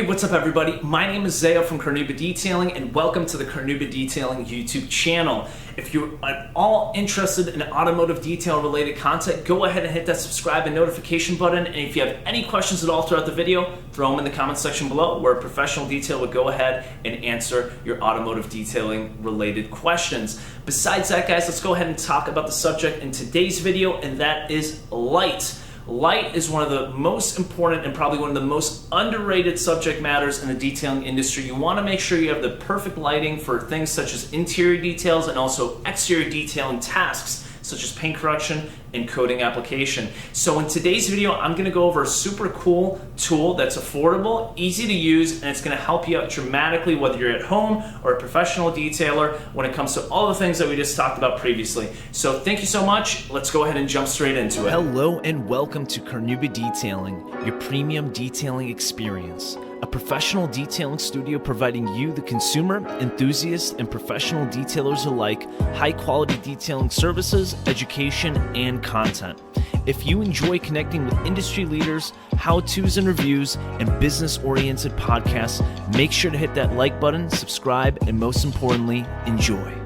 Hey, what's up everybody? My name is Zaya from CarNewba Detailing and welcome to the CarNewba Detailing YouTube channel. If you're at all interested in automotive detail related content, go ahead and hit that subscribe and notification button. And if you have any questions at all throughout the video, throw them in the comments section below where a professional detail would go ahead and answer your automotive detailing related questions. Besides that, guys, let's go ahead and talk about the subject in today's video, and that is light. Light is one of the most important and probably one of the most underrated subject matters in the detailing industry. You want to make sure you have the perfect lighting for things such as interior details and also exterior detailing tasks such as paint correction and coating application. So in today's video, I'm going to go over a super cool tool that's affordable, easy to use, and it's going to help you out dramatically whether you're at home or a professional detailer when it comes to all the things that we just talked about previously. So thank you so much. Let's go ahead and jump straight into it. Hello and welcome to CarNewba Detailing, your premium detailing experience. A professional detailing studio providing you, the consumer, enthusiasts, and professional detailers alike, high-quality detailing services, education, and content. If you enjoy connecting with industry leaders, how-tos and reviews, and business-oriented podcasts, make sure to hit that like button, subscribe, and most importantly, enjoy.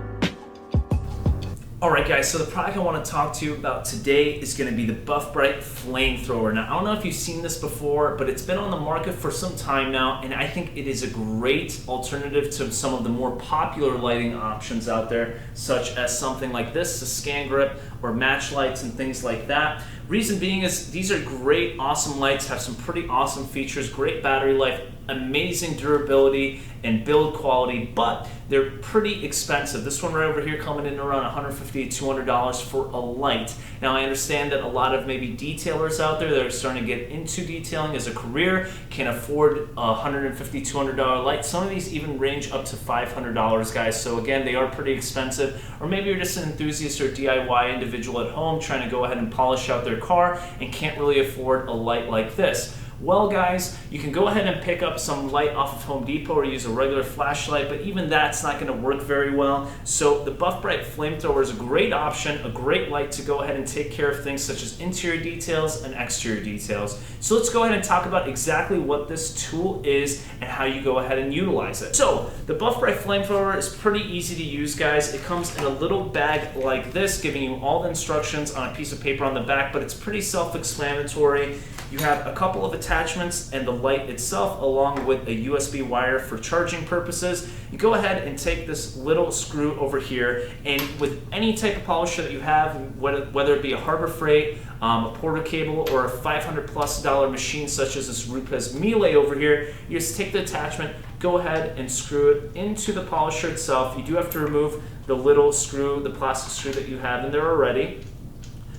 Alright guys, so the product I want to talk to you about today is going to be the brite Flamethrower. Now I don't know if you've seen this before, but it's been on the market for some time now, and I think it is a great alternative to some of the more popular lighting options out there, such as something like this, the scan grip or match lights and things like that. Reason being is these are great, awesome lights, have some pretty awesome features, great battery life, amazing durability and build quality, but they're pretty expensive. This one right over here coming in around $150 to $200 for a light. Now I understand that a lot of maybe detailers out there that are starting to get into detailing as a career can afford a $150, $200 light. Some of these even range up to $500, guys. So again, they are pretty expensive. Or maybe you're just an enthusiast or DIY individual at home trying to go ahead and polish out their car and can't really afford a light like this. Well guys, you can go ahead and pick up some light off of Home Depot or use a regular flashlight, but even that's not going to work very well. So the brite Flamethrower is a great option, a great light to go ahead and take care of things such as interior details and exterior details. So let's go ahead and talk about exactly what this tool is and how you go ahead and utilize it. So the brite Flamethrower is pretty easy to use, guys. It comes in a little bag like this, giving you all the instructions on a piece of paper on the back, but it's pretty self-explanatory. You have a couple of attachments and the light itself along with a USB wire for charging purposes. You go ahead and take this little screw over here, and with any type of polisher that you have, whether it be a Harbor Freight, a Porter cable, or a $500+ machine such as this Rupes Miele over here, you just take the attachment, go ahead and screw it into the polisher itself. You do have to remove the little screw, the plastic screw that you have in there already.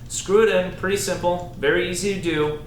Screw it in, pretty simple, very easy to do.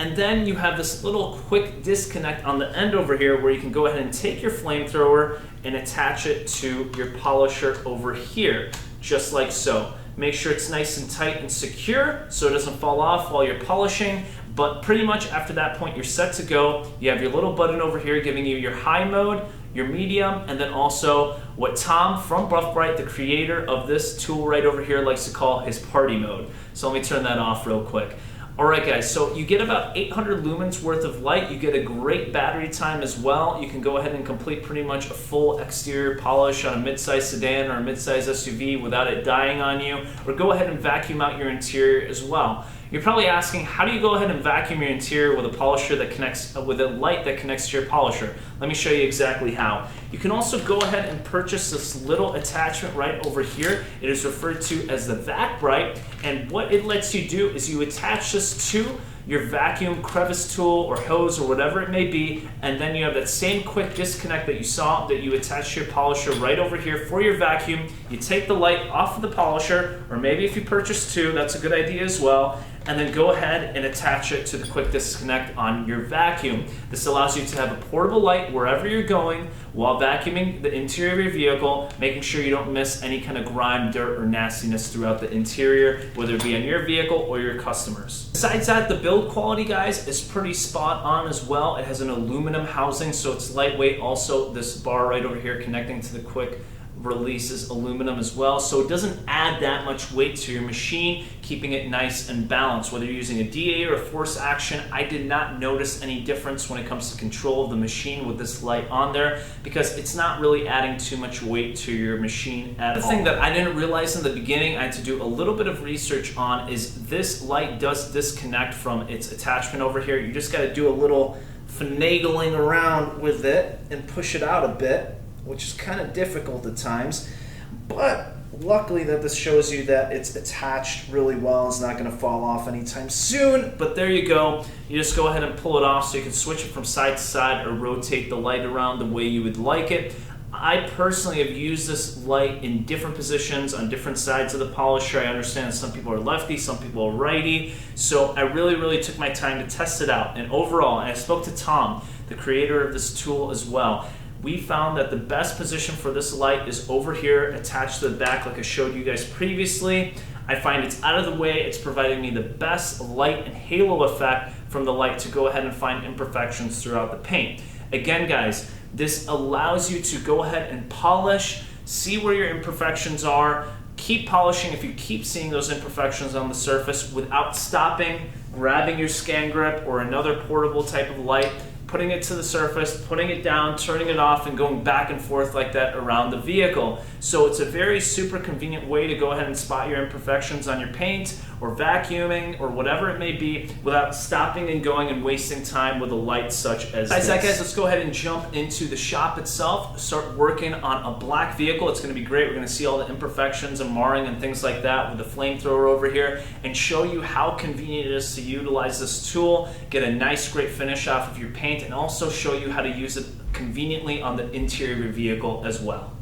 And then you have this little quick disconnect on the end over here where you can go ahead and take your flamethrower and attach it to your polisher over here, just like so. Make sure it's nice and tight and secure so it doesn't fall off while you're polishing. But pretty much after that point, you're set to go. You have your little button over here giving you your high mode, your medium, and then also what Tom from brite, the creator of this tool right over here, likes to call his party mode. So let me turn that off real quick. Alright guys, so you get about 800 lumens worth of light. You get a great battery time as well. You can go ahead and complete pretty much a full exterior polish on a mid-size sedan or a mid-size SUV without it dying on you, or go ahead and vacuum out your interior as well. You're probably asking, how do you go ahead and vacuum your interior with a polisher that connects with a light that connects to your polisher? Let me show you exactly how. You can also go ahead and purchase this little attachment right over here. It is referred to as the Vac Brite, and what it lets you do is you attach this to your vacuum crevice tool or hose or whatever it may be, and then you have that same quick disconnect that you saw that you attach to your polisher right over here for your vacuum. You take the light off of the polisher, or maybe if you purchase two, that's a good idea as well, and then go ahead and attach it to the quick disconnect on your vacuum. This allows you to have a portable light wherever you're going while vacuuming the interior of your vehicle, making sure you don't miss any kind of grime, dirt, or nastiness throughout the interior, whether it be on your vehicle or your customers. Besides that, the build quality, guys, is pretty spot on as well. It has an aluminum housing, so it's lightweight. Also, this bar right over here connecting to the quick releases aluminum as well, so it doesn't add that much weight to your machine, keeping it nice and balanced. Whether you're using a DA or a force action, I did not notice any difference when it comes to control of the machine with this light on there, because it's not really adding too much weight to your machine at all. The thing that I didn't realize in the beginning, I had to do a little bit of research on, is this light does disconnect from its attachment over here. You just got to do a little finagling around with it and push it out a bit, which is kind of difficult at times, but luckily that this shows you that it's attached really well. It's not going to fall off anytime soon, but there you go. You just go ahead and pull it off so you can switch it from side to side or rotate the light around the way you would like it. I personally have used this light in different positions on different sides of the polisher. I understand some people are lefty, some people are righty, so I really took my time to test it out. And overall, and I spoke to Tom, the creator of this tool as well, we found that the best position for this light is over here, attached to the back like I showed you guys previously. I find it's out of the way. It's providing me the best light and halo effect from the light to go ahead and find imperfections throughout the paint. Again, guys, this allows you to go ahead and polish, see where your imperfections are, keep polishing if you keep seeing those imperfections on the surface without stopping, grabbing your scan grip or another portable type of light, putting it to the surface, putting it down, turning it off, and going back and forth like that around the vehicle. So it's a very super convenient way to go ahead and spot your imperfections on your paint or vacuuming or whatever it may be without stopping and going and wasting time with a light such as this. Guys, let's go ahead and jump into the shop itself, start working on a black vehicle. It's going to be great. We're going to see all the imperfections and marring and things like that with the flamethrower over here and show you how convenient it is to utilize this tool, get a nice great finish off of your paint, and also show you how to use it conveniently on the interior of your vehicle as well.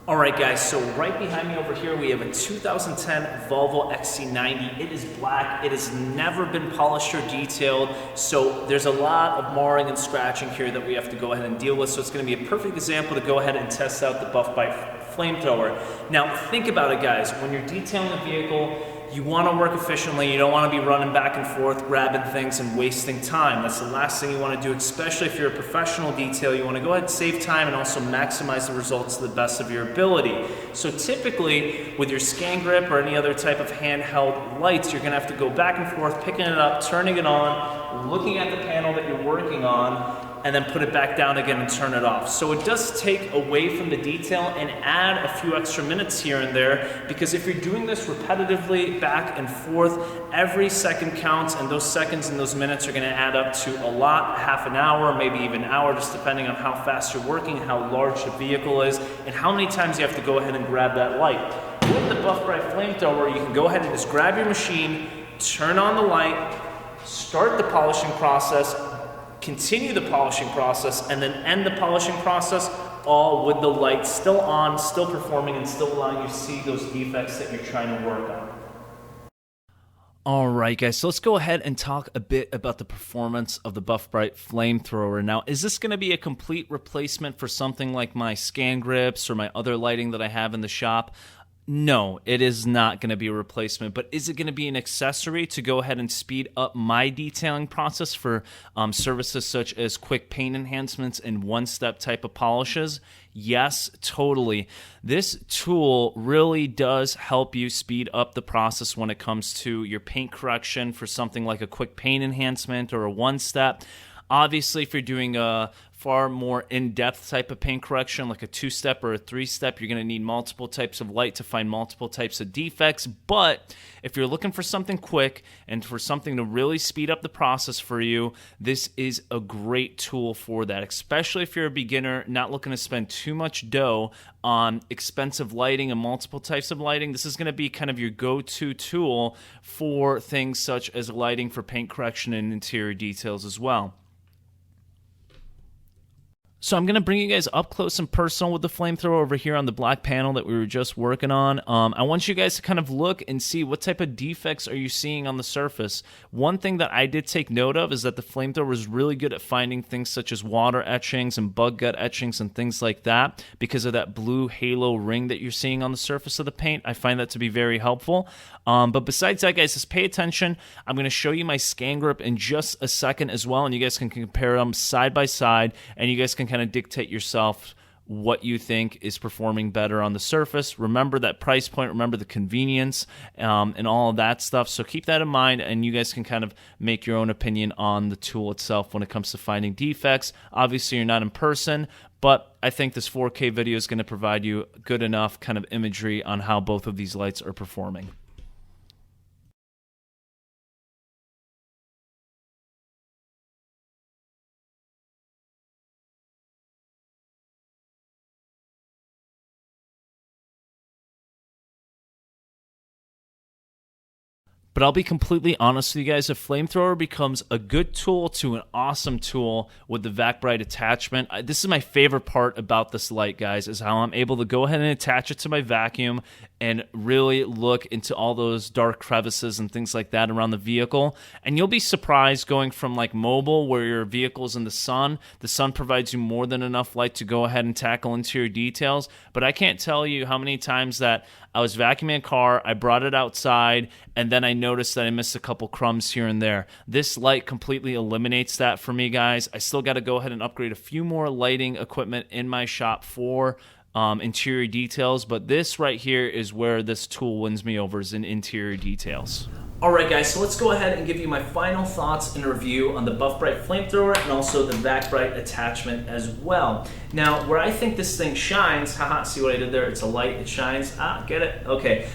Alright guys, so right behind me over here we have a 2010 Volvo XC90. It is black, it has never been polished or detailed, so there's a lot of marring and scratching here that we have to go ahead and deal with, so it's going to be a perfect example to go ahead and test out the Buff Brite Flamethrower. Now think about it guys, when you're detailing a vehicle, you want to work efficiently. You don't want to be running back and forth, grabbing things and wasting time. That's the last thing you want to do, especially if you're a professional detail. You want to go ahead and save time and also maximize the results to the best of your ability. So typically, with your scan grip or any other type of handheld lights, you're going to have to go back and forth, picking it up, turning it on, looking at the panel that you're working on, and then put it back down again and turn it off. So it does take away from the detail and add a few extra minutes here and there, because if you're doing this repetitively back and forth, every second counts, and those seconds and those minutes are gonna add up to a lot, half an hour, maybe even an hour, just depending on how fast you're working, how large the vehicle is, and how many times you have to go ahead and grab that light. With the Buff Brite Flamethrower, you can go ahead and just grab your machine, turn on the light, start the polishing process, continue the polishing process, and then end the polishing process, all with the light still on, still performing, and still allowing you to see those defects that you're trying to work on. Alright guys, so let's go ahead and talk a bit about the performance of the Buff Brite Flamethrower. Now, is this going to be a complete replacement for something like my scan grips or my other lighting that I have in the shop? No, it is not going to be a replacement, but is it going to be an accessory to go ahead and speed up my detailing process for services such as quick paint enhancements and one-step type of polishes? Yes, totally. This tool really does help you speed up the process when it comes to your paint correction for something like a quick paint enhancement or a one-step. Obviously, if you're doing a far more in-depth type of paint correction, like a two-step or a three-step, you're going to need multiple types of light to find multiple types of defects. But if you're looking for something quick and for something to really speed up the process for you, this is a great tool for that, especially if you're a beginner, not looking to spend too much dough on expensive lighting and multiple types of lighting. This is going to be kind of your go-to tool for things such as lighting for paint correction and interior details as well. So I'm going to bring you guys up close and personal with the Flamethrower over here on the black panel that we were just working on. I want you guys to kind of look and see what type of defects are you seeing on the surface. One thing that I did take note of is that the Flamethrower is really good at finding things such as water etchings and bug gut etchings and things like that because of that blue halo ring that you're seeing on the surface of the paint. I find that to be very helpful. But besides that, guys, just pay attention. I'm going to show you my scan grip in just a second as well, and you guys can compare them side by side, and you guys can kind of dictate yourself what you think is performing better on the surface. Remember that price point, remember the convenience, and all of that stuff. So keep that in mind, and you guys can kind of make your own opinion on the tool itself when it comes to finding defects. Obviously, you're not in person, but I think this 4K video is going to provide you good enough kind of imagery on how both of these lights are performing. But I'll be completely honest with you guys, a Flamethrower becomes a good tool to an awesome tool with the brite attachment. This is my favorite part about this light, guys, is how I'm able to go ahead and attach it to my vacuum and really look into all those dark crevices and things like that around the vehicle. And you'll be surprised going from like mobile, where your vehicle's in the sun provides you more than enough light to go ahead and tackle interior details. But I can't tell you how many times that I was vacuuming a car, I brought it outside, and then I noticed that I missed a couple crumbs here and there. This light completely eliminates that for me, guys. I still got to go ahead and upgrade a few more lighting equipment in my shop for interior details, but this right here is where this tool wins me over, is in interior details. Alright guys, so let's go ahead and give you my final thoughts and review on the brite Flamethrower and also the brite attachment as well. Now, where I think this thing shines, haha, see what I did there? It's a light, it shines. Get it? Okay,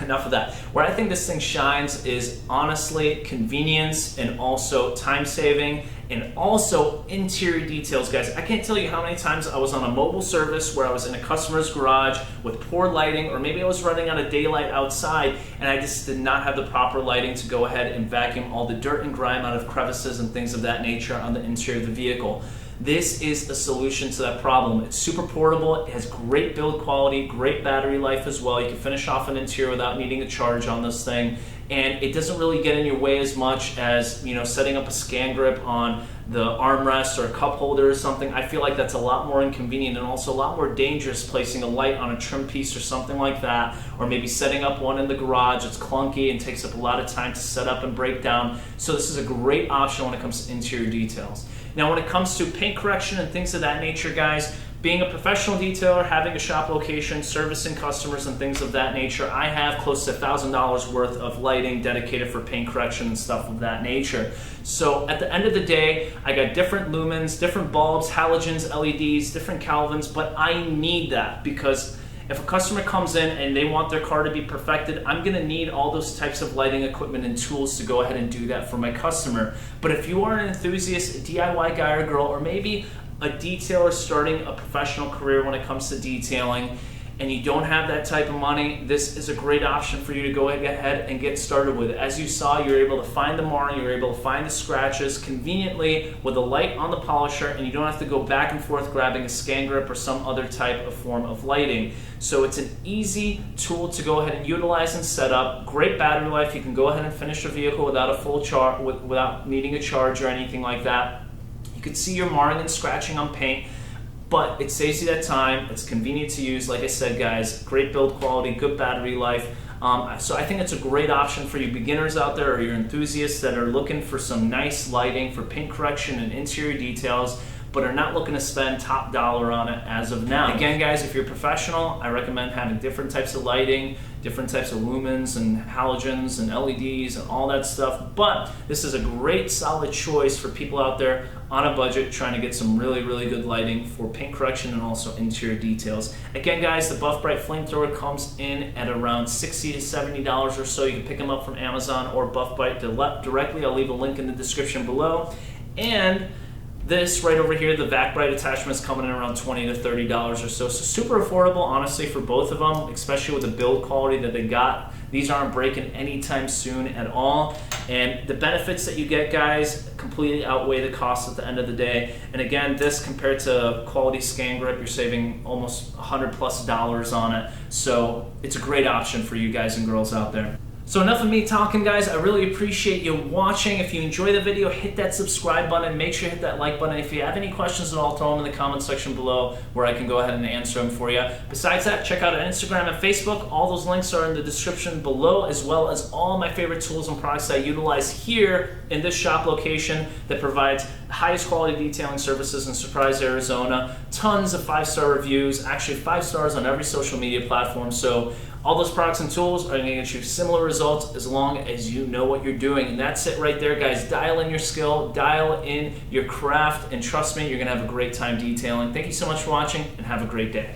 enough of that. Where I think this thing shines is honestly convenience and also time saving and also interior details, guys. I can't tell you how many times I was on a mobile service where I was in a customer's garage with poor lighting, or maybe I was running out of daylight outside and I just did not have the proper lighting to go ahead and vacuum all the dirt and grime out of crevices and things of that nature on the interior of the vehicle. This is a solution to that problem. It's super portable, it has great build quality, great battery life as well. You can finish off an interior without needing a charge on this thing. And it doesn't really get in your way as much as, you know, setting up a scan grip on the armrest or a cup holder or something. I feel like that's a lot more inconvenient and also a lot more dangerous, placing a light on a trim piece or something like that, or maybe setting up one in the garage. It's clunky and takes up a lot of time to set up and break down. So this is a great option when it comes to interior details. Now, when it comes to paint correction and things of that nature, guys, being a professional detailer, having a shop location, servicing customers and things of that nature, I have close to $1,000 worth of lighting dedicated for paint correction and stuff of that nature. So at the end of the day, I got different lumens, different bulbs, halogens, LEDs, different Kelvins, but I need that because if a customer comes in and they want their car to be perfected, I'm gonna need all those types of lighting equipment and tools to go ahead and do that for my customer. But if you are an enthusiast, a DIY guy or girl, or maybe a detailer starting a professional career when it comes to detailing, and you don't have that type of money, this is a great option for you to go ahead and get started with. As you saw, you're able to find the marring, you're able to find the scratches conveniently with a light on the polisher, and you don't have to go back and forth grabbing a scan grip or some other type of form of lighting. So it's an easy tool to go ahead and utilize and set up. Great battery life. You can go ahead and finish a vehicle without a full charge, without needing a charge or anything like that. You can see your marring and scratching on paint, but it saves you that time. It's convenient to use. Like I said, guys, great build quality, good battery life. So I think it's a great option for you beginners out there or your enthusiasts that are looking for some nice lighting for paint correction and interior details, but are not looking to spend top dollar on it as of now. Again, guys, if you're a professional, I recommend having different types of lighting, different types of lumens and halogens and LEDs and all that stuff. But this is a great solid choice for people out there on a budget trying to get some really, really good lighting for paint correction and also interior details. Again, guys, the brite Flamethrower comes in at around $60 to $70 or so. You can pick them up from Amazon or brite directly. I'll leave a link in the description below. And this right over here, the brite attachment, is coming in around $20 to $30 or so. So super affordable, honestly, for both of them, especially with the build quality that they got. These aren't breaking anytime soon at all. And the benefits that you get, guys, completely outweigh the cost at the end of the day. And again, this compared to quality scan grip, you're saving almost $100+ on it. So it's a great option for you guys and girls out there. So enough of me talking, guys. I really appreciate you watching. If you enjoy the video, hit that subscribe button. Make sure you hit that like button. If you have any questions at all, throw them in the comment section below where I can go ahead and answer them for you. Besides that, check out our Instagram and Facebook. All those links are in the description below, as well as all my favorite tools and products I utilize here in this shop location that provides highest quality detailing services in Surprise, Arizona. Tons of 5-star reviews, actually 5 stars on every social media platform. So all those products and tools are going to get you similar results as long as you know what you're doing. And that's it right there, guys. Dial in your skill, dial in your craft, and trust me, you're going to have a great time detailing. Thank you so much for watching, and have a great day.